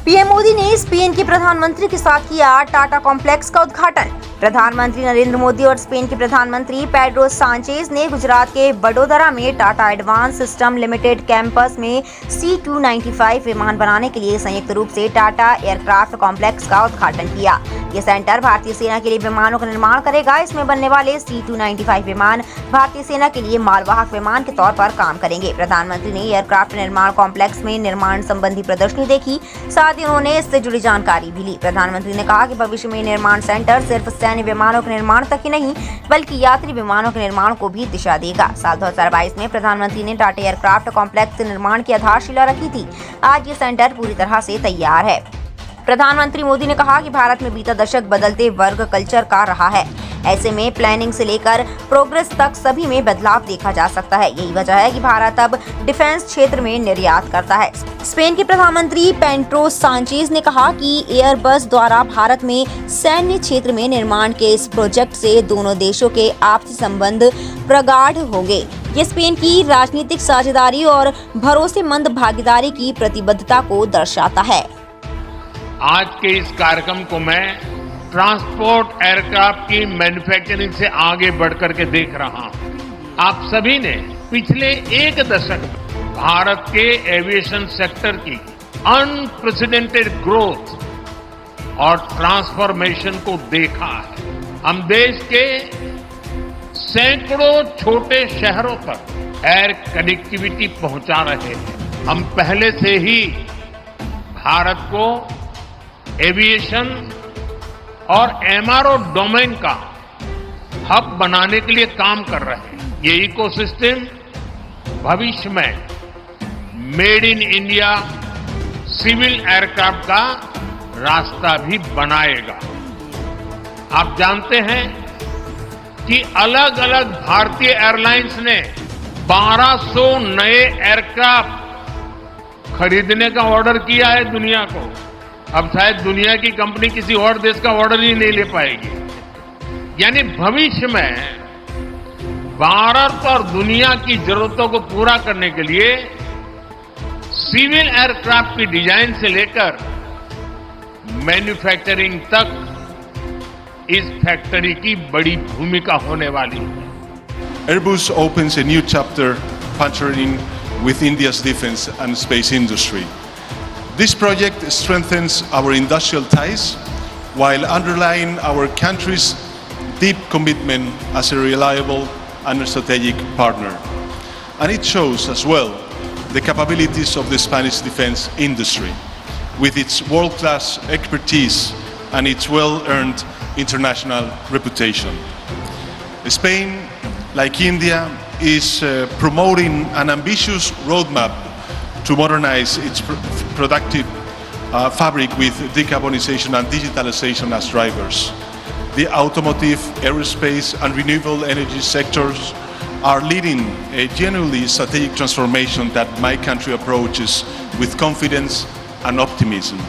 PM Modi ने Spain के प्रधानमंत्री के साथ किया टाटा कॉम्प्लेक्स का उद्घाटन। प्रधानमंत्री नरेंद्र मोदी और स्पेन के प्रधानमंत्री पेड्रो सांचेज ने गुजरात के वडोदरा में Tata advance system limited campus में C295 विमान बनाने के लिए संयुक्त रूप से टाटा एयरक्राफ्ट कॉम्प्लेक्स का उद्घाटन किया। ये सेंटर भारतीय सेना के लिए विमानों का निर्माण करेगा। इसमें बनने वाले C295 विमान भारतीय सेना के लिए मालवाहक विमान के तौर पर काम करेंगे। प्रधानमंत्री ने एयरक्राफ्ट निर्माण कॉम्प्लेक्स में निर्माण संबंधी प्रदर्शनी देखी, साथ ही उन्होंने इससे जुड़ी जानकारी भी ली। प्रधानमंत्री ने कहा कि भविष्य में निर्माण सेंटर सिर्फ सैन्य विमानों के निर्माण तक ही नहीं बल्कि यात्री विमानों के निर्माण को भी दिशा देगा। साल 2022 में प्रधानमंत्री ने टाटा एयरक्राफ्ट कॉम्प्लेक्स निर्माण की आधारशिला रखी थी। आज ये सेंटर पूरी तरह से तैयार है। प्रधानमंत्री मोदी ने कहा कि भारत में बीता दशक बदलते वर्ग कल्चर का रहा है। ऐसे में प्लानिंग से लेकर प्रोग्रेस तक सभी में बदलाव देखा जा सकता है। यही वजह है कि भारत अब डिफेंस क्षेत्र में निर्यात करता है। स्पेन के प्रधानमंत्री पेड्रो सांचेज ने कहा कि एयरबस द्वारा भारत में सैन्य क्षेत्र में निर्माण के इस प्रोजेक्ट से दोनों देशों के आपसी संबंध प्रगाढ़ होंगे। ये स्पेन की राजनीतिक साझेदारी और भरोसेमंद भागीदारी की प्रतिबद्धता को दर्शाता है। आज के इस कार्यक्रम को मैं ट्रांसपोर्ट एयरक्राफ्ट की मैन्युफैक्चरिंग से आगे बढ़कर के देख रहा हूं। आप सभी ने पिछले एक दशक में भारत के एविएशन सेक्टर की अनप्रेसिडेंटेड ग्रोथ और ट्रांसफॉर्मेशन को देखा है। हम देश के सैकड़ों छोटे शहरों तक एयर कनेक्टिविटी पहुंचा रहे हैं। हम पहले से ही भारत को एविएशन और MRO डोमेन का हब बनाने के लिए काम कर रहे हैं। ये इकोसिस्टम भविष्य में made in India civil aircraft का रास्ता भी बनाएगा। आप जानते हैं कि अलग अलग भारतीय एयरलाइंस ने 1200 नए एयरक्राफ्ट खरीदने का ऑर्डर किया है दुनिया को। अब शायद दुनिया की कंपनी किसी और देश का ऑर्डर ही नहीं ले पाएगी। यानी भविष्य में भारत और दुनिया की जरूरतों को पूरा करने के लिए सिविल एयरक्राफ्ट की डिजाइन से लेकर मैन्युफैक्चरिंग तक इस फैक्ट्री की बड़ी भूमिका होने वाली है। Airbus opens a new chapter partnering with India's defense and space industry. This project strengthens our industrial ties while underlying our country's deep commitment as a reliable and strategic partner. And it shows as well the capabilities of the Spanish defense industry with its world-class expertise and its well-earned international reputation. Spain, like India, is promoting an ambitious roadmap to modernize its productive fabric with decarbonization and digitalization as drivers. The automotive, aerospace, and renewable energy sectors are leading a genuinely strategic transformation that my country approaches with confidence and optimism.